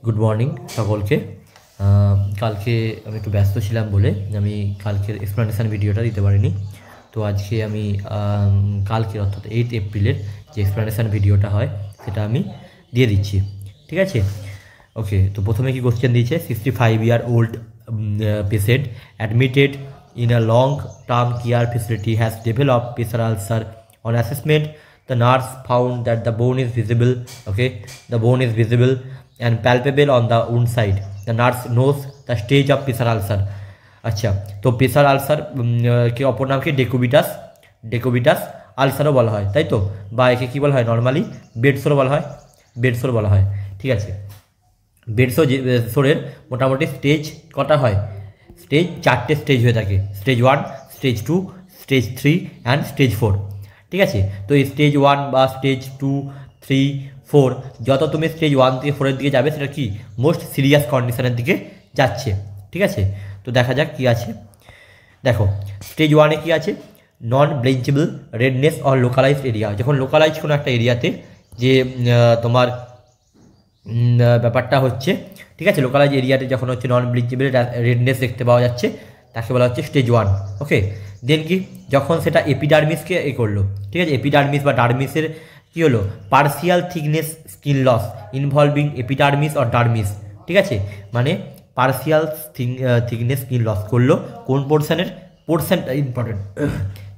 Good morning সকলকে। কালকে আমি একটু ব্যস্ত ছিলাম বলে আমি কালকের এক্সপ্লানেশান ভিডিওটা দিতে পারিনি। তো আজকে আমি কালকের অর্থাৎ 8 এপ্রিলের যে এক্সপ্লানেশান ভিডিওটা হয় সেটা আমি দিয়ে দিচ্ছি, ঠিক আছে? ওকে, তো প্রথমে কি কোশ্চেন দিয়েছে, 65-year-old patient admitted in a long-term care facility has developed pressure ulcer. On assessment, the nurse found that the bone is visible, okay, the bone is visible and palpable on the wound side. The nurse knows the stage of pressure ulcer. আচ্ছা, তো pressure ulcer কি অপর নাম কি ডেকুবিটাস আলসারও বলা হয়, তাই তো? বা একে কী বলা হয় নর্মালি? বেডসোর বলা হয়, বেডসোর বলা হয়, ঠিক আছে? বেডসোরের মোটামুটি স্টেজ কটা হয়? স্টেজ 4টে স্টেজ হয়ে থাকে, stage 1, stage 2, stage 3 and stage 4, ঠিক আছে? তো এই স্টেজ 1 বা স্টেজ 2, 3, 4, যত তুমি স্টেজ 1 থেকে 4-এর দিকে যাবে সেটা কি মোস্ট সিরিয়াস কন্ডিশনের দিকে যাচ্ছে, ঠিক আছে? তো দেখা যাক কী আছে। দেখো স্টেজ 1-এ কী আছে, নন ব্লিঞ্চেবল রেডনেস অর লোকালাইজড এরিয়া। যখন লোকালাইজ কোনো একটা এরিয়াতে যে তোমার ব্যাপারটা হচ্ছে, ঠিক আছে, লোকালাইজ এরিয়াতে যখন হচ্ছে নন ব্লিঞ্চেবল রেডনেস দেখতে পাওয়া যাচ্ছে তাকে বলা হচ্ছে স্টেজ 1, ওকে? দেন কি, যখন সেটা এপিডার্মিসকে করলো, ঠিক আছে, এপিডার্মিস বা ডার্মিসের কী হলো, partial thickness skin loss involving epidermis or dermis, ঠিক আছে, মানে পার্সিয়াল থিকনেস স্কিন লস করলো কোন পোর্শনটা ইম্পর্টেন্ট,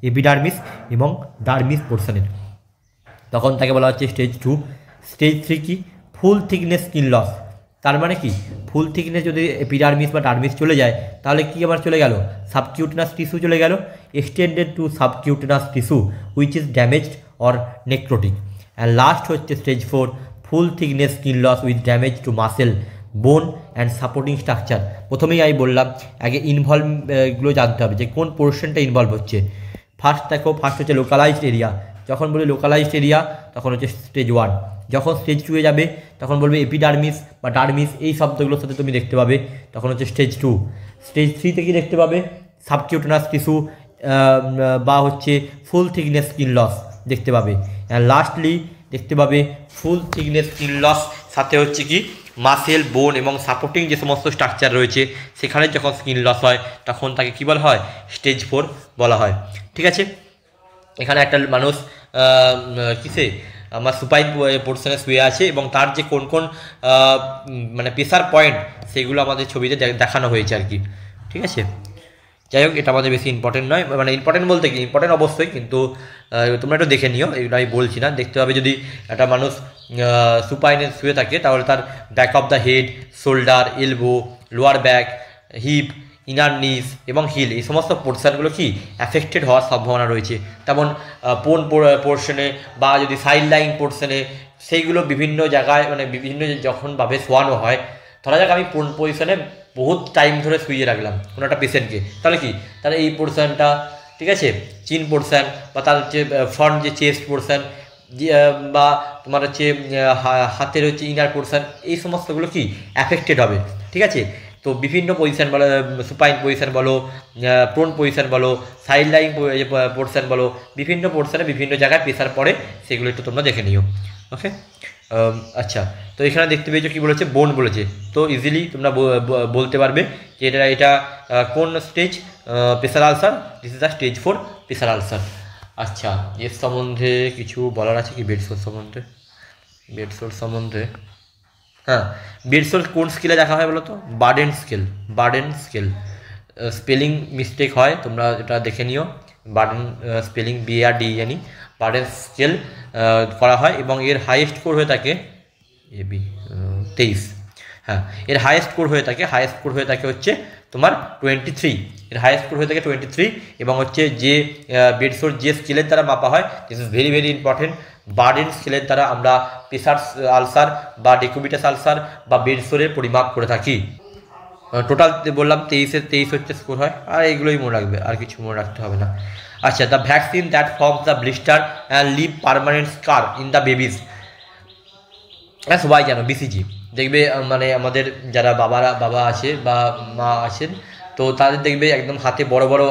এপিডার্মিস এবং ডার্মিস পোর্শনের, তখন তাকে বলা হচ্ছে স্টেজ 2। স্টেজ 3 কি, ফুল থিকনেস স্কিন লস। তার মানে কি, ফুল থিকনেস যদি এপিডার্মিস বা ডার্মিস চলে যায় তাহলে কি আবার চলে গেল, সাবকিউটেনাস টিস্যু চলে গেল, extended to subcutaneous tissue which is damaged or necrotic. And last হচ্ছে stage 4, full thickness skin loss with damage to muscle, bone and supporting structure. প্রথমেই আমি বললাম আগে ইনভলভগুলো জানতে হবে যে কোন পোর্শনটা ইনভলভ হচ্ছে। ফার্স্ট হচ্ছে লোকালাইজড এরিয়া। যখন বলি লোকালাইজড এরিয়া তখন হচ্ছে স্টেজ 1। যখন স্টেজ 2-এ যাবে তখন বলবে এপিডার্মিস বা ডার্মিস, এই শব্দগুলোর সাথে তুমি দেখতে পাবে, তখন হচ্ছে স্টেজ 2। স্টেজ 3-তে কি দেখতে পাবে, সাবকিউটেনাস টিস্যু বা হচ্ছে ফুল থিকনেস স্কিন লস দেখতে পাবে। অ্যান্ড লাস্টলি দেখতে পাবে ফুল থিকনেস স্কিন লস সাথে হচ্ছে কি মাসেল, বোন এবং সাপোর্টিং যে সমস্ত স্ট্রাকচার রয়েছে সেখানে যখন স্কিন লস হয় তখন তাকে কী বলা হয়, স্টেজ 4 বলা হয়, ঠিক আছে? এখানে একটা মানুষ কিসে আমার সুপাইন পোর্শনে শুয়ে আছে এবং তার যে কোন কোন মানে প্রেসার পয়েন্ট সেগুলো আমাদের ছবিতে দেখানো হয়েছে আর কি, ঠিক আছে? যাই হোক, এটা আমাদের বেশি ইম্পর্টেন্ট নয়, মানে ইম্পর্টেন্ট বলতে কি ইম্পর্টেন্ট অবশ্যই, কিন্তু তোমরা একটু দেখে নিও, এগুলো আমি বলছি না। দেখতে হবে যদি একটা মানুষ সুপাইনে শুয়ে থাকে তাহলে তার back of the head, shoulder, elbow, lower back, hip, inner knees এবং হিল, এই সমস্ত পোর্শনগুলো কি অ্যাফেক্টেড হওয়ার সম্ভাবনা রয়েছে। তেমন পোন পোর্শনে বা যদি সাইড লাইন পোর্শনে, সেইগুলো বিভিন্ন জায়গায় মানে বিভিন্ন যখনভাবে শোয়ানো হয়, ধরা যাক আমি পোন পজিশনে বহুত টাইম ধরে শুইয়ে রাখলাম কোনো একটা পেশেন্টকে, তাহলে কি তাহলে এই পোর্শনটা, ঠিক আছে, চিন পোর্শন বা তার হচ্ছে ফ্রন্ট যে চেস্ট পোর্শন বা তোমার হচ্ছে হাতের হচ্ছে ইনার পোর্শন, এই সমস্তগুলো কি অ্যাফেক্টেড হবে, ঠিক আছে? তো বিভিন্ন পজিশান বলো, সুপাইন পজিশান বলো, প্রোন পজিশান বলো, সাইড লাইন পোর্শন বলো, বিভিন্ন পোর্শনে বিভিন্ন জায়গায় প্রেসার পড়ে, সেগুলো একটু তোমরা দেখে নিও, ওকে? আচ্ছা, তো এখানে দেখতে পেয়েছো কী বলেছে, বোন বলেছে, তো ইজিলি তোমরা বলতে পারবে যে এটা কোন stage pressure ulcer, this is the stage 4 pressure ulcer. আচ্ছা, এর সম্বন্ধে কিছু বলার আছে কি, বেডসোর সম্বন্ধে? হ্যাঁ, বেডসোর কোন স্কেলে দেখা হয় বলো তো, বার্ডেন স্কেল। স্পেলিং মিস্টেক হয়, তোমরা এটা দেখে নিও। Burden spelling BARDEN, burden scale করা হয় এবং এর হাইয়েস্ট স্কোর হয়ে থাকে AB 23। হ্যাঁ, এর হাইয়েস্ট স্কোর হয়ে থাকে হচ্ছে তোমার 23, এর হাইয়েস্ট স্কোর হয়ে থাকে 23। এবং হচ্ছে যে বেডসোর যে স্কেলের দ্বারা মাপা হয়, this is very very important. Burden স্কেলের দ্বারা আমরা প্রেসার আলসার বা ডেকুবিটাস আলসার বা বেডসোরের পরিমাপ করে থাকি। টোটাল বললাম 23 হচ্ছে স্কোর হয়, আর এইগুলোই মনে রাখবে, আর কিছু মনে রাখতে হবে না। আচ্ছা, the vaccine that forms the blister and leave permanent scar in the babies, হ্যাঁ সবাই জানো BCG। দেখবে মানে আমাদের যারা বাবা আছে বা মা আছেন, তো তাদের দেখবে একদম হাতে বড় বড়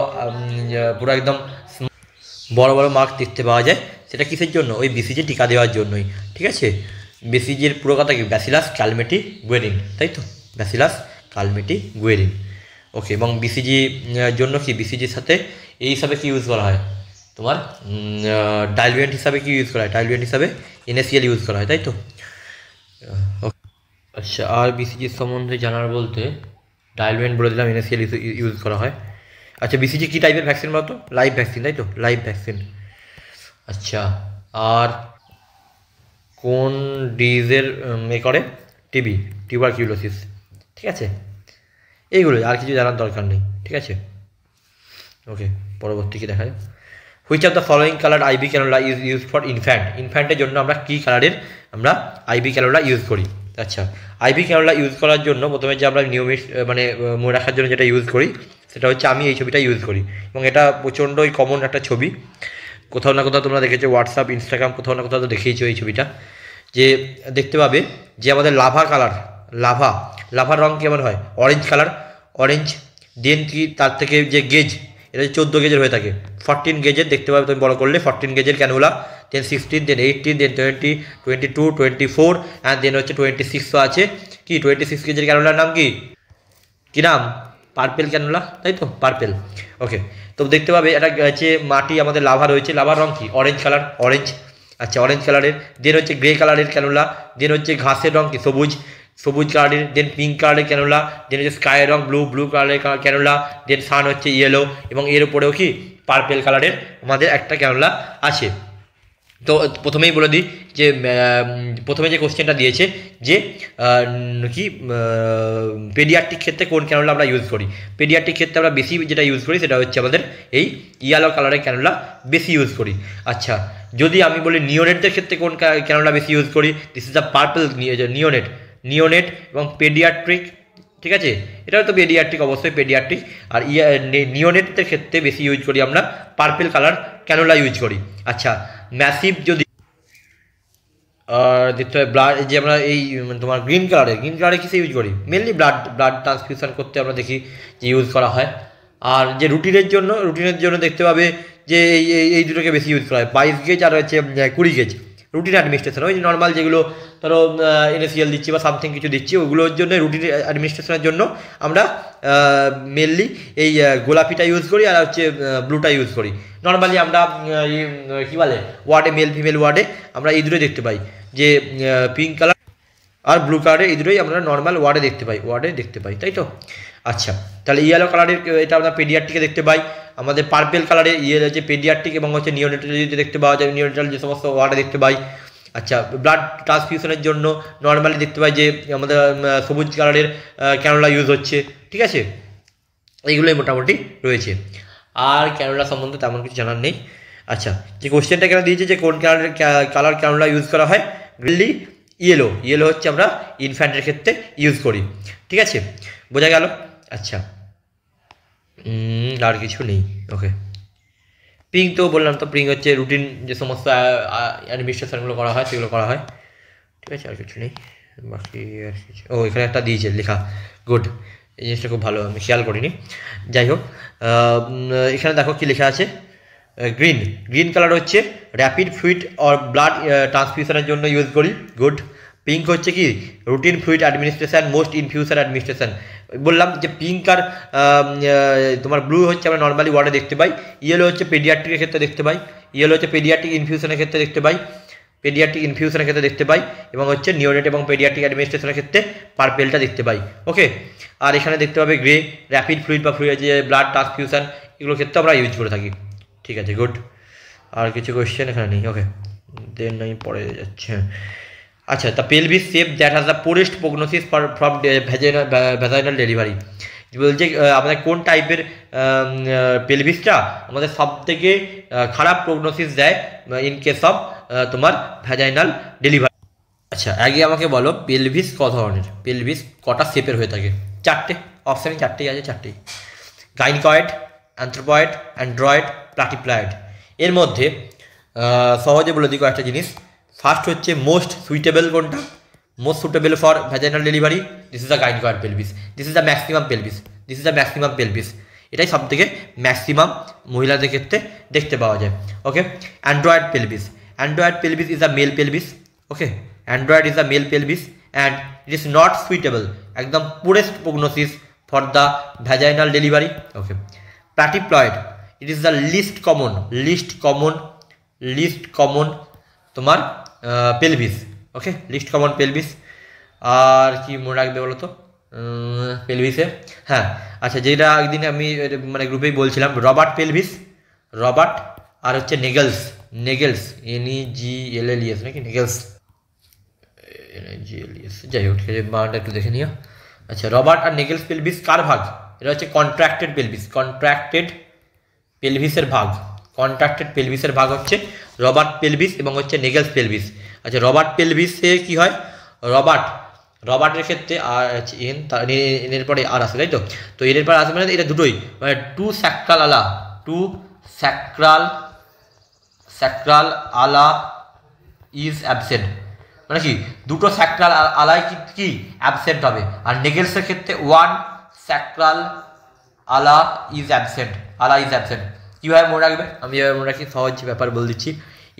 পুরো একদম বড় বড় মার্ক দেখতে পাওয়া যায়, সেটা কিসের জন্য, ওই BCG টিকা দেওয়ার জন্যই, ঠিক আছে? বিসিজির পুরো কথা কি? ব্যাসিলাস ক্যালমেটি গুয়েরিন, তাই তো? Bacillus ক্যালমেটি Guérin. ওকে, এবং বিসিজি জন্য কি, বিসিজির সাথে এই হিসাবে কি ইউজ করা হয় তোমার? ডাইলুয়েন্ট হিসাবে কি ইউজ করা হয়? ডাইলুয়েন্ট হিসাবে NaCl ইউজ করা হয়, তাই তো? আচ্ছা, আর বিসিজির সম্বন্ধে জানার বলতে ডাইলুয়েন্ট বলে দিলাম, NaCl ইউজ করা হয়। আচ্ছা, বিসিজি কী টাইপের ভ্যাকসিন বলতো? লাইভ ভ্যাকসিন, তাই তো? Live vaccine. আচ্ছা, আর কোন ডিজের করে? টিবি, টিউবারকিউলোসিস, ঠিক আছে? এইগুলো, আর কিছু জানার দরকার নেই, ঠিক আছে? ওকে, পরবর্তী কি দেখা যায়? Which of the following colour IV cannula is use for infant? ইনফ্যান্টের জন্য আমরা কী কালারের আমরা আইবি ক্যানোলা ইউজ করি? আচ্ছা, আইবি ক্যানোলা ইউজ করার জন্য প্রথমে যে আমরা নিয়মিত মানে মনে রাখার জন্য যেটা ইউজ করি সেটা হচ্ছে, আমি এই ছবিটা ইউজ করি, এবং এটা প্রচণ্ডই কমন একটা ছবি। কোথাও না কোথাও তোমরা দেখেছো, হোয়াটসঅ্যাপ, ইনস্টাগ্রাম, কোথাও না কোথাও তো দেখেইছো এই ছবিটা। যে দেখতে পাবে যে আমাদের লাভা কালার, লাভার রঙ কেমন হয়? Orange colour, orange. দেন কি তার থেকে যে গেজ, এটা 14 গেজের হয়ে থাকে, 14 গেজের দেখতে পাবে তুমি বড় করলে, 14 গেজের cannula. Then 16, then 18, then 20, 22, 24, and then হচ্ছে 26 আছে কি? 26 গেজের ক্যানুলার নাম কি? কী নাম? পার্পেল ক্যানুলা, তাই তো? পার্পেল। ওকে, তো দেখতে পাবে এটা হচ্ছে মাটি, আমাদের লাভা রয়েছে, লাভার রঙ কি? Orange colour, orange. আচ্ছা, অরেঞ্জ কালারের। দেন হচ্ছে গ্রে কালারের ক্যানুলা। দেন হচ্ছে ঘাসের রঙ কি? সবুজ, সবুজ কালারের। দেন পিঙ্ক কালারের ক্যানুলা। দেন হচ্ছে স্কাই রঙ, ব্লু কালারের ক্যানুলা। দেন সান হচ্ছে ইয়েলো, এবং এর উপরেও কি? পার্পেল কালারের আমাদের একটা ক্যানুলা আছে। তো প্রথমেই বলে দিই যে প্রথমে যে কোশ্চেনটা দিয়েছে যে কি পেডিয়াট্রিক ক্ষেত্রে কোন ক্যানুলা আমরা ইউজ করি? পেডিয়াট্রিক ক্ষেত্রে আমরা বেশি যেটা ইউজ করি সেটা হচ্ছে আমাদের এই ইয়েলো কালারের ক্যানুলা বেশি ইউজ করি। আচ্ছা, যদি আমি বলি নিওনেটদের ক্ষেত্রে কোন ক্যানুলা বেশি ইউজ করি? This is the purple neonate এবং পেডিয়াট্রিক, ঠিক আছে? এটা তো পেডিয়াট্রিক, অবশ্যই পেডিয়াট্রিক। আর নিওনেটদের ক্ষেত্রে বেশি ইউজ করি আমরা পার্পল কালার ক্যানুলা ইউজ করি। আচ্ছা, ম্যাসিভ যদি দেখতে হয় ব্লাড, যে আমরা এই তোমার গ্রিন কালারে কিসে ইউজ করি? মেনলি ব্লাড ট্রান্সফিউশন করতে আমরা দেখি যে ইউজ করা হয়। আর যে রুটিনের জন্য দেখতে পাবে যে এই দুটোকে বেশি ইউজ করা হয়, 22 গেজ আর হচ্ছে 20 গেজ। রুটিন অ্যাডমিনিস্ট্রেশন, ওই যে নর্মাল যেগুলো ধরো NaCl দিচ্ছি বা সামথিং কিছু দিচ্ছি, ওগুলোর জন্য রুটিন অ্যাডমিনিস্ট্রেশনের জন্য আমরা মেনলি এই গোলাপিটা ইউজ করি, আর হচ্ছে ব্লুটা ইউজ করি। নর্মালি আমরা কী বলে ওয়ার্ডে, মেল ফিমেল ওয়ার্ডে আমরা এই দুটোই দেখতে পাই, যে পিঙ্ক কালার আর ব্লু কালারের এই দুটোই আমরা নর্মাল ওয়ার্ডে দেখতে পাই, তাই তো? আচ্ছা, তাহলে ইয়েলো কালারের এটা আমরা পেডিয়াট্রিকে দেখতে পাই। আমাদের পার্পেল কালারের হচ্ছে পেডিয়াট্রিক, এবং হচ্ছে নিওনেটাল যদি দেখতে পাওয়া যায়, নিওনেটাল যে সমস্ত ওয়ার্ডে দেখতে পাই। আচ্ছা, ব্লাড ট্রান্সফিউশনের জন্য নর্মালি দেখতে পাই যে আমাদের সবুজ কালারের ক্যানুলা ইউজ হচ্ছে, ঠিক আছে? এইগুলোই মোটামুটি রয়েছে, আর ক্যানুলা সম্বন্ধে তেমন কিছু জানার নেই। আচ্ছা, যে কোশ্চেনটা কেন দিয়েছে যে কোন কালার ক্যানুলা ইউজ করা হয়? গ্রিনলি ইয়েলো হচ্ছে আমরা ইনফ্যান্টের ক্ষেত্রে ইউজ করি, ঠিক আছে? বোঝা গেল? আচ্ছা, আর কিছু নেই। ওকে, পিঙ্ক তো বললাম, তো পিঙ্ক হচ্ছে রুটিন যে সমস্ত অ্যাডমিনিস্ট্রেশনগুলো করা হয় সেগুলো করা হয়, ঠিক আছে? আর কিছু নেই বাকি, আর কিছু এখানে একটা দিয়েছে লেখা, গুড, এই জিনিসটা খুব ভালো, আমি খেয়াল করিনি। যাই হোক, এখানে দেখো কি লেখা আছে। গ্রিন কালার হচ্ছে র্যাপিড ফ্লুইড অর ব্লাড ট্রান্সফিউশনের জন্য ইউজ করি, গুড। পিঙ্ক হচ্ছে কি? Routine fluid administration, most infusion administration. বললাম যে পিঙ্ক আর তোমার ব্লু হচ্ছে আমরা নর্মালি ওয়ার্ডে দেখতে পাই। ইয়েলো হচ্ছে পেডিয়াট্রিকের ক্ষেত্রে দেখতে পাই, পেডিয়াট্রিক ইনফিউশনের ক্ষেত্রে দেখতে পাই, এবং হচ্ছে নিওনেট এবং পেডিয়াট্রিক অ্যাডমিনিস্ট্রেশনের ক্ষেত্রে পার্পেলটা দেখতে পাই, ওকে? আর এখানে দেখতে পাবে গ্রে, র্যাপিড ফ্লুইড বা যে ব্লাড ট্রান্সফিউশন, এগুলোর ক্ষেত্রে আমরা ইউজ করে থাকি, ঠিক আছে? গুড, আর কিছু কোয়েশ্চেন এখানে নেই, ওকে? দেন আমি পরে যাচ্ছি। আচ্ছা, the pelvis shape that has the poorest prognosis from vaginal delivery. বলছে আমাদের কোন টাইপের পেলভিসটা আমাদের সব থেকে খারাপ প্রগনোসিস দেয় ইন কেস অফ তোমার ভ্যাজাইনাল ডেলিভারি। আচ্ছা, আগে আমাকে বলো পেলভিস ক ধরনের, পেলভিস কটা শেপের হয়ে থাকে? 4টে, অপশানে 4টেই আছে, 4টেই। গাইনিকয়েড, অ্যান্থ্রোপয়েড, অ্যান্ড্রয়েড, প্লাটিপ্লয়েড। এর মধ্যে সহজে বলে দিই কয়েকটা জিনিস। ফার্স্ট হচ্ছে মোস্ট সুইটেবল কোনটা? Most suitable for vaginal delivery, this is the gynaecoid pelvis, this is the maximum pelvis, এটাই সব থেকে ম্যাক্সিমাম মহিলাদের ক্ষেত্রে দেখতে পাওয়া যায়, okay? Android pelvis is the male pelvis, okay? Android is the male pelvis and it is not suitable, একদম poorest prognosis for the vaginal delivery. Okay, platypelloid, it is the least common তোমার pelvis. Okay, least common pelvis. আর কি মনে রাখবে বলো তো পেলভিসে? হ্যাঁ, আচ্ছা, যেটা একদিন আমি মানে গ্রুপেই বলছিলাম, রবার্ট পেলভিস, রবার্ট, আর হচ্ছে নেগেলস, NEGLLES নাকি নেগেলস, NEGLES, যাই হোক বানানটা একটু দেখে নিও। আচ্ছা, রবার্ট আর নেগেলস পেলভিস কার ভাগ? এটা হচ্ছে কন্ট্রাক্টেড পেলভিসের ভাগ। কন্ট্রাক্টেড পেলভিসের ভাগ হচ্ছে রবার্ট পেলভিস এবং হচ্ছে নেগেলস পেলভিস। আচ্ছা, রবার্ট পেলভিসে কি হয়? রবার্টের ক্ষেত্রে আর এন, এর পরে আর আসে, তাই তো? তো এর পরে আসে মানে এটা দুটোই, মানে টু স্যাক্রাল আলা ইজ অ্যাবসেন্ট, মানে কি দুটো স্যাক্রাল আলাই কি অ্যাবসেন্ট হবে। আর নেগেলসের ক্ষেত্রে ওয়ান স্যাক্রাল আলা ইজ অ্যাবসেন্ট। কীভাবে মনে রাখবে? আমি এভাবে মনে রাখি, সহজ ব্যাপার বলে দিচ্ছি।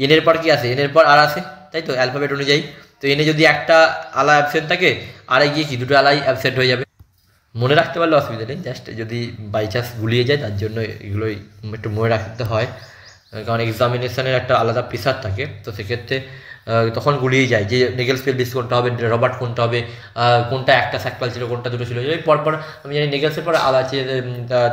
এনের পর কি আসে? এনের পর আর আসে, তাই তো, অ্যালফাবেট অনুযায়ী। তো এনে যদি একটা আলা অ্যাবসেন্ট থাকে, আরে গিয়ে কি দুটো আলাই অ্যাবসেন্ট হয়ে যাবে। মনে রাখতে পারলে অসুবিধা নেই, জাস্ট যদি বাই চান্স গুলিয়ে যায় তার জন্য এগুলোই একটু মনে রাখতে হয়, কারণ এক্সামিনেশনের একটা আলাদা প্রেসার থাকে। তো সেক্ষেত্রে তখন গুলিয়ে যায় যে নেগেলস পেলভিস কোনটা হবে, রবার্ট কোনটা হবে, কোনটা একটা স্যাক্রাল ছিল, কোনটা দুটো ছিল। পরপর আমি জানি নেগেলসের পর আর আছে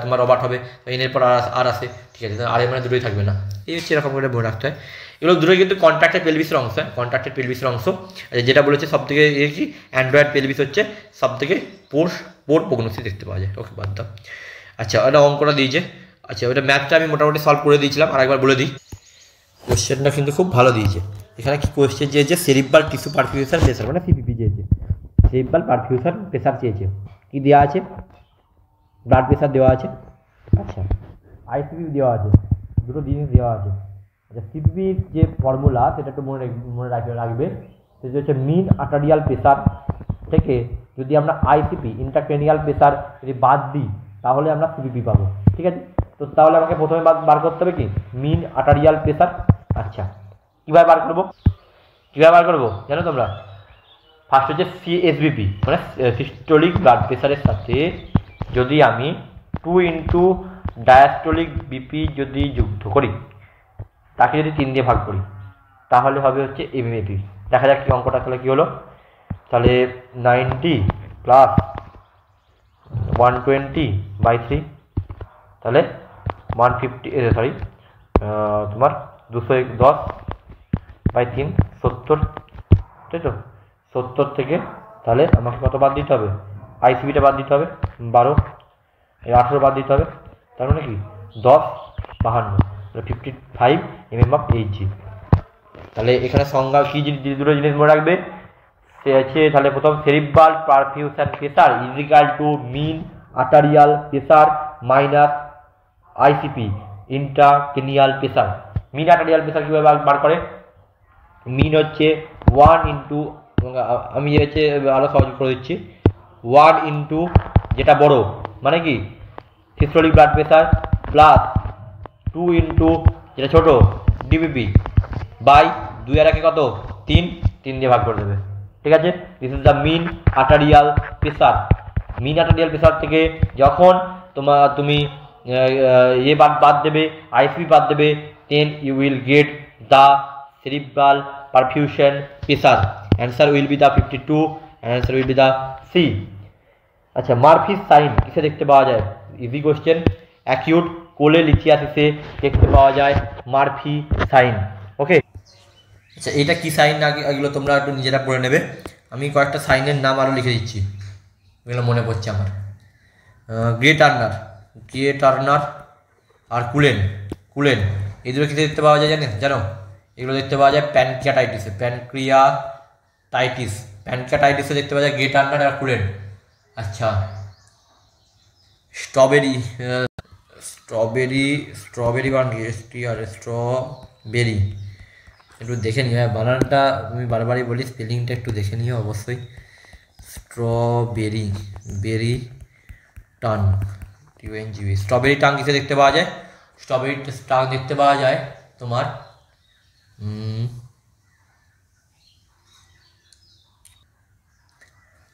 তোমার রবার্ট হবে, এনের পর আর আসে, ঠিক আছে, আর মানে দুটোই থাকবে না। এই হচ্ছে এরকম করে মনে রাখতে হয়। এগুলো দুটোই কিন্তু কন্ট্রাক্টেড পেলভিসের অংশ। যেটা বলেছে সব থেকে কি অ্যান্ড্রয়েড পেলভিস হচ্ছে সব থেকে পোর প্রগনোসিস দেখতে পাওয়া যায়। ওকে, বাদ দাও। আচ্ছা, ওটা অঙ্কটা দিয়েছে। আচ্ছা, ওটা ম্যাথটা আমি মোটামুটি সলভ করে দিয়েছিলাম, আরেকবার বলে দিই। কোশ্চেনটা কিন্তু খুব ভালো দিয়েছে। এখানে কি কোশ্চেন চেয়েছে? সেরিব্রাল টিস্যু পারফিউশন প্রেসার, মানে CPP চেয়েছে। সেরিব্রাল পারফিউশন প্রেসার চেয়েছে। কি দেওয়া আছে? ব্লাড প্রেসার দেওয়া আছে। আচ্ছা, ICP দেওয়া আছে, দুটো জিনিস দেওয়া আছে। আচ্ছা, CPP যে ফর্মুলা সেটা একটু মনে রাখবে। সেটা হচ্ছে মিন আর্টারিয়াল প্রেসার থেকে যদি আমরা ICP ইন্ট্রাক্রেনিয়াল প্রেসার যদি বাদ দিই তাহলে আমরা CPP পাবো, ঠিক আছে? তো তাহলে আমাকে প্রথমে বার করতে হবে কি মিন আর্টারিয়াল প্রেসার। আচ্ছা, কীভাবে বার করবো জানো তোমরা? ফার্স্ট হচ্ছে CSBP, মানে সিস্টোলিক ব্লাড প্রেসারের সাথে যদি আমি 2 ইন্টু ডায়াস্টোলিক BP যদি যুক্ত করি, তাকে যদি 3 দিয়ে ভাগ করি, তাহলে হবে হচ্ছে MAP। দেখা যাক কি অঙ্কটা তাহলে কী হলো। তাহলে 90 প্লাস 120/3, তাহলে 150, তোমার 210/3, 70, তাই তো? 70 থেকে তাহলে আমাকে কত বাদ দিতে হবে? ICPটা বাদ দিতে হবে 12, 18 বাদ দিতে হবে, তার মানে কি 10, 52, 55 mm of Hg। তাহলে এখানে সংজ্ঞা কি দুটো জিনিস মনে রাখবে, সে আছে তাহলে প্রথম cerebral perfusion pressure is equal to mean arterial pressure minus ICP intracranial pressure. Mean arterial pressure কীভাবে বার করে? মিন হচ্ছে 1 ইন্টু, আমি হচ্ছে আরও সহজ করে দিচ্ছি, 1 ইন্টু যেটা বড় মানে কি systolic blood pressure plus 2 into যেটা ছোট DBP বাই 2 আর 1 কত 3 দিয়ে ভাগ করে দেবে, ঠিক আছে? This is the mean arterial pressure. Mean arterial pressure থেকে যখন তুমি বাদ দেবে, ICP বাদ দেবে, then you will get the cerebral perfusion pressure. Answer will be the 52 and answer will be the C. আচ্ছা, মারফিস সাইন কিসে দেখতে পাওয়া যায়? Easy question. অ্যাকিউট কোলেলিথিয়াসিসে দেখতে পাওয়া যায় মারফি সাইন। ওকে, আচ্ছা, এটা কি সাইন না এগুলো তোমরা একটু নিজেরা পড়ে নেবে। আমি কয়েকটা সাইনের নাম আরও লিখে দিচ্ছি, এগুলো মনে পড়ছে আমার। গ্রে টার্নার আর কুলেন এই দুটো কিসে দেখতে পাওয়া যায় জানো? এগুলো দেখতে পাওয়া যায় প্যানক্রিয়াটাইটিসে দেখতে পাওয়া যায় গ্রে টার্নার আর কুলেন। আচ্ছা, স্ট্রবেরি একটু দেখে নিও, বানানটা আমি বারবারই বলি, স্পেলিংটা একটু দেখে নিও অবশ্যই। বেরি টাং স্ট্রবেরি টাং কিসে দেখতে পাওয়া যায়? স্ট্রবেরি টাং দেখতে পাওয়া যায় তোমার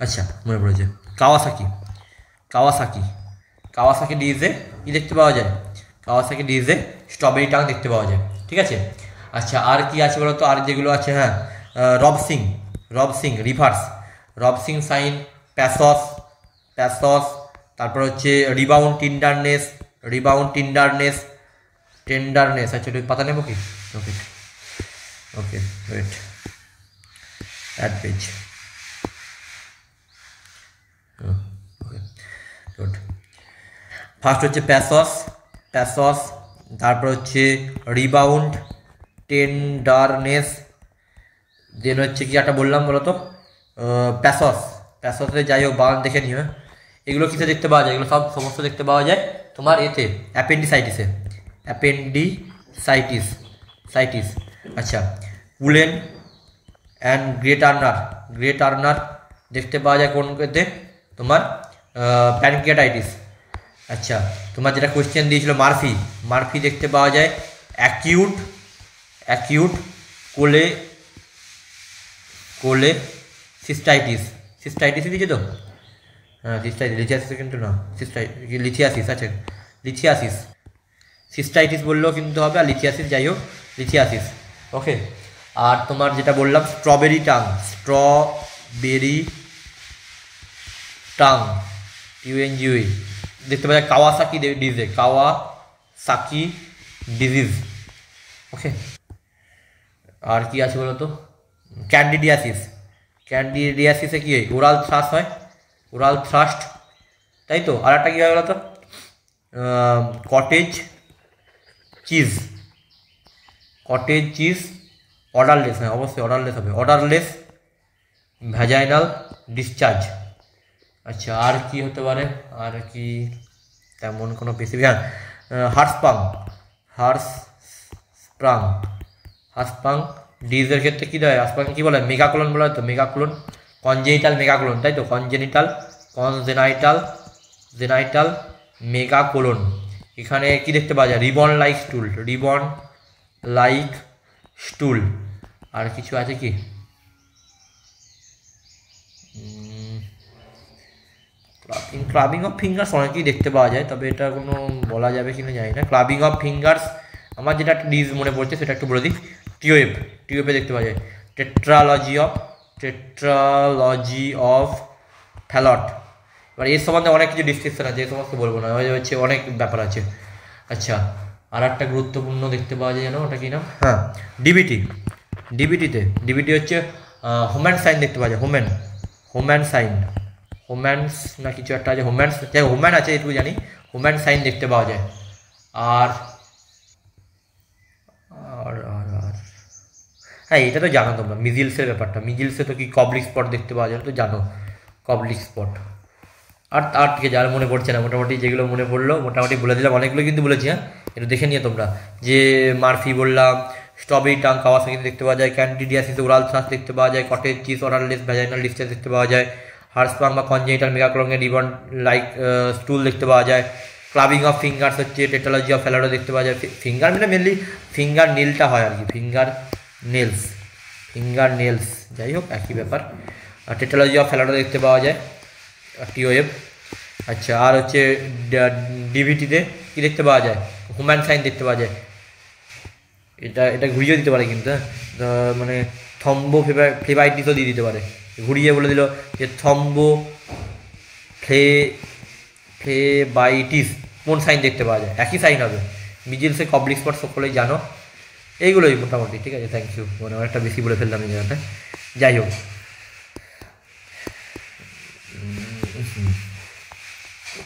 আচ্ছা মনে পড়েছে, কাওয়াসাকি। কাওয়াসাকি কাওয়াসাকি ডিজে কী দেখতে পাওয়া যায়? কাওয়াসাকি ডিজে স্ট্রবেরি টাং দেখতে পাওয়া যায়, ঠিক আছে। আচ্ছা আর কি আছে বলো তো, আর যেগুলো আছে, হ্যাঁ রবসিং, রবসিং রিভার্স, রবসিং সাইন, প্যাসস, প্যাসস, তারপর হচ্ছে rebound tenderness, rebound tenderness, tenderness. আচ্ছা একটু পাতা নেবো কি? Okay okay wait, add page, okay good. First হচ্ছে প্যাসস, প্যাসস, তারপর হচ্ছে রিবাউন্ড, টেন্ডারনেস, দেন হচ্ছে কি একটা বললাম বলো তো, প্যাসস। প্যাসসে যাই হোক বাগান দেখে নিও। এগুলো কিসে দেখতে পাওয়া যায়? এগুলো সব সমস্ত দেখতে পাওয়া যায় তোমার এতে অ্যাপেন্ডিসাইটিসে, অ্যাপেন্ডিসাইটিস, সাইটিস। আচ্ছা woollen and grey Turner, grey Turner দেখতে পাওয়া যায় কোন এতে? তোমার প্যানক্রিয়াটাইটিস। আচ্ছা তোমার যেটা কোয়েশ্চেন দিয়েছিল মারফি, মারফি দেখতে পাওয়া যায় অ্যাকিউট, অ্যাকিউট কোলে, কোলে সিস্টাইটিস, সিস্টাইটিসই দিয়েছে তো, হ্যাঁ সিস্টাইটিস, লিথিয়াসিস কিন্তু না, লিথিয়াসিস, আচ্ছা লিথিয়াসিস, সিস্টাইটিস বললেও কিন্তু হবে, আর লিথিয়াসিস যাই হোক, লিথিয়াসিস। ওকে আর তোমার যেটা বললাম স্ট্রবেরি টাং, স্ট্রবেরি টাং, ইউএনজিওই দেখতে পাওয়া যায় কাওয়াসাকি ডিজিজে, কাওয়াসাকি ডিজিজ। ওকে আর কি আছে বলো তো, ক্যান্ডিডিয়াসিস, ক্যান্ডিডিয়াসিসে কী হয়? ওরাল থ্রাস্ট হয়, ওরাল থ্রাস্ট, তাই তো। আর একটা কী হয় বলো তো, cottage cheese, cottage cheese odourless, হ্যাঁ অবশ্যই অর্ডারলেস হবে, অর্ডারলেস ভ্যাজাইনাল ডিসচার্জ। আচ্ছা আর কি হতে পারে, আর কি তেমন কোনো স্পেসিফিক, হ্যাঁ হার্সপাং, হার্সপ্রাং, হার্সপাং ডিজের ক্ষেত্রে কী দেয়? হার্সপাং কী বলে? মেগাকোলন বলা হয় তো, মেগাকোলন, কনজেনিটাল মেগাকোলন, তাই তো, কনজেনিটাল, কনজেনাইটাল, জেনাইটাল মেগাকোলন। এখানে কি দেখতে পাওয়া যায়? Ribbon like stool, ribbon like stool. আর কিছু আছে কি? ক্লাবিং, ক্লাবিং অফ ফিঙ্গার্স অনেকেই দেখতে পাওয়া যায়, তবে এটা কোনো বলা যাবে কি না জানি না। ক্লাবিং অফ ফিঙ্গার্স, আমার যেটা একটা ডিজ মনে পড়ছে সেটা একটু বলে দিই, টিওএফ, টিওএফে দেখতে পাওয়া যায়। টেট্রালজি অফ, টেট্রালজি অফ ফ্যালট। এবার এর সম্বন্ধে অনেক কিছু ডিসক্রিপশন আছে, এই সমস্ত বলবো না, হচ্ছে অনেক ব্যাপার আছে। আচ্ছা আর একটা গুরুত্বপূর্ণ দেখতে পাওয়া যায় জানো ওটা কী নাম? হ্যাঁ ডিবিটি, ডিবিটিতে, ডিবিটি হচ্ছে হোম্যান সাইন দেখতে পাওয়া যায়, হোম্যান, হোম্যান সাইন, হোম্যান্স না কিছু একটা আছে, হোম্যান্স, যাই হোম্যান আছে এটুকু জানি, হোম্যান সাইন দেখতে পাওয়া যায়। আর আর আর আর হ্যাঁ এটা তো জানো তোমরা, মিজিলসের ব্যাপারটা, মিজিলসে তো কি কবলিক স্পট দেখতে পাওয়া যায় তো, জানো কবলিক স্পট। আর তার থেকে যার মনে পড়ছে না, মোটামুটি যেগুলো মনে পড়লো মোটামুটি বলে দিলাম, অনেকগুলো কিন্তু বলেছি, হ্যাঁ একটু দেখে নিয়ে তোমরা। যে মারফি বললাম, স্ট্রবেরি টাং কাওয়াসাকি দেখতে পাওয়া যায়, ক্যান্ডিডিয়াসিসে ওরাল থ্রাস্ট দেখতে পাওয়া যায়, cottage cheese odourless vaginal discharge দেখতে পাওয়া যায়, হার্সপাং বা কনজেনিটাল মেগাকোলনের রিবন লাইক স্টুল দেখতে পাওয়া যায়, ক্লাবিং অফ ফিঙ্গার্স হচ্ছে টেট্রালজি অফ ফ্যালাডো দেখতে পাওয়া যায়। ফিঙ্গার মানে মেনলি ফিঙ্গার নেলটা হয় আর কি, ফিঙ্গার নেলস, ফিঙ্গার নেলস যাই হোক একই ব্যাপার। আর টেট্রালজি অফ ফ্যালাডো দেখতে পাওয়া যায়, টিওএফ। আচ্ছা আর হচ্ছে ডিভিটিতে কী দেখতে পাওয়া যায়? হোম্যান সাইন দেখতে পাওয়া যায়। এটা এটা ঘুরিয়েও দিতে পারে কিন্তু, হ্যাঁ মানে থম্বো ফ্লেবাইটিসও দিয়ে দিতে পারে, ঘুরিয়ে বলে দিল যে থম্বো ফ্লেবাইটিস কোন সাইন দেখতে পাওয়া যায়? একই সাইন হবে, মিজিলসে কবলিক স্পট সকলেই জানো। এইগুলোই মোটামুটি, ঠিক আছে, থ্যাংক ইউ, মানে অনেকটা বেশি বলে ফেললাম এই জায়গাটা। যাই হোক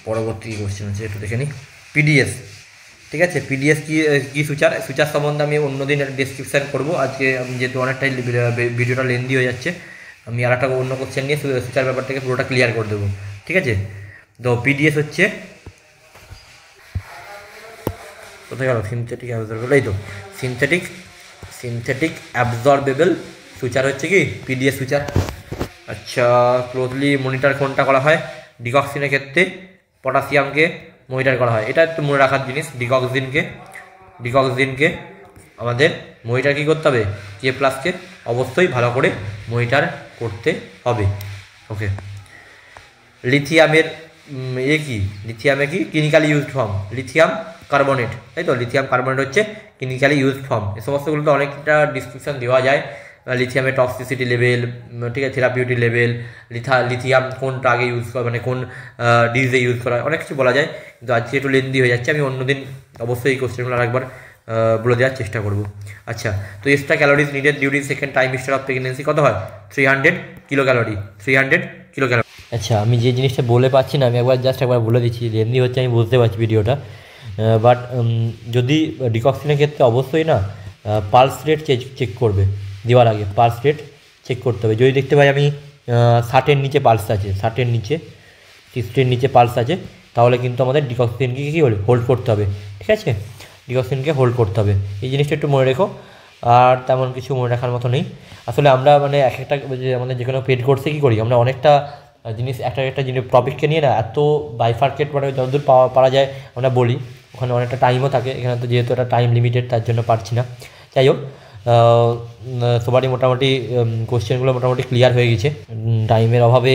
পরবর্তী কোশ্চেন আছে একটু দেখে নিই, পিডিএস, ঠিক আছে। পিডিএস কি সুচার, সুচার সম্বন্ধে আমি অন্যদিন ডিসক্রিপশান করবো, আজকে আমি যেহেতু অনেকটাই ভিডিওটা লেন্দি হয়ে যাচ্ছে, আমি আর একটা অন্য কোশ্চেন নিয়ে সুচার ব্যাপারটাকে পুরোটা ক্লিয়ার করে দেবো, ঠিক আছে। তো পিডিএস হচ্ছে কোথায় গেল, সিনথেটিক অ্যাবজর্বেবল, এই তো সিনথেটিক, সিনথেটিক অ্যাবজর্বেবল সুচার হচ্ছে কি পিডিএস সুচার। আচ্ছা ক্লোজলি মনিটর কোনটা করা হয়? ডিকক্সিনের ক্ষেত্রে পটাশিয়ামকে মনিটর করা হয়, এটা একটু মনে রাখার জিনিস। ডিকক্সিনকে আমাদের মনিটর কী করতে হবে? কে প্লাসকে অবশ্যই ভালো করে মনিটর করতে হবে। ওকে লিথিয়ামের কি লিথিয়ামে কি clinically used form, lithium carbonate, তাই তো, লিথিয়াম কার্বনেট হচ্ছে ক্লিনিক্যালি ইউজড ফর্ম। এই সমস্তগুলো তো অনেকটা ডিসক্রিপশান দেওয়া যায়, লিথিয়ামের টক্সিসিটি লেভেল, ঠিক আছে, থেরাপিউটিক লেভেল, লিথিয়াম কোনটা আগে ইউজ করা, মানে কোন ডিজিজে ইউজ করা হয়, অনেক কিছু বলা যায়, কিন্তু আজকে একটু লেন্দি হয়ে যাচ্ছে। আমি অন্যদিন অবশ্যই এই কোশ্চেনগুলো আরেকবার বলে দেওয়ার চেষ্টা করব। আচ্ছা, তো extra calories needed during second trimester of pregnancy কত হয়? 300 কিলো ক্যালোরি, 300 কিলো ক্যালোরি। আচ্ছা, আমি যে জিনিসটা বলে পাচ্ছি না, আমি একবার বলে দিচ্ছি, লেন্দি হচ্ছে আমি বুঝতে পারছি ভিডিওটা, বাট যদি ডিকক্সিনের ক্ষেত্রে অবশ্যই না পালস রেট চেক করবে দেওয়ার আগে, পালস রেট চেক করতে হবে। যদি দেখতে পাই আমি 60-এর নিচে পালস আছে, 60-এর নিচে, 60-এর নিচে পালস আছে, তাহলে কিন্তু আমাদের ডিকক্সিনকে কী হোল্ড করতে হবে, ঠিক আছে, ডিকক্সিনকে হোল্ড করতে হবে। এই জিনিসটা একটু মনে রেখো। আর তেমন কিছু মনে রাখার মতো নেই। আসলে আমরা মানে এক একটা আমাদের যে কোনো পেড কোর্সে কী করি, আমরা অনেকটা জিনিস একটা জিনিস টপিককে নিয়ে না এত বাইফার্কেট মানে যতদূর পারা যায় আমরা বলি, ওখানে অনেকটা টাইমও থাকে, এখানে তো যেহেতু একটা টাইম লিমিটেড তার জন্য পারছি না। যাই হোক, সবারই মোটামুটি কোশ্চেনগুলো মোটামুটি ক্লিয়ার হয়ে গেছে। টাইমের অভাবে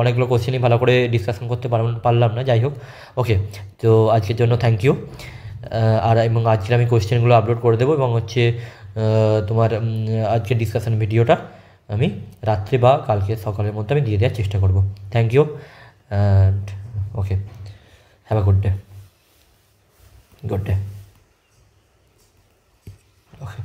অনেকগুলো কোশ্চেনই ভালো করে ডিসকাশন করতে পারলাম না। যাই হোক, ওকে, তো আজকের জন্য থ্যাংক ইউ। এবং আজকের আমি কোশ্চেনগুলো আপলোড করে দেবো, এবং হচ্ছে তোমার আজকের ডিসকাশন ভিডিওটা আমি রাত্রে বা কালকে সকালের মধ্যে আমি দিয়ে দেওয়ার চেষ্টা করব। Thank you and okay, have a good day. Okay.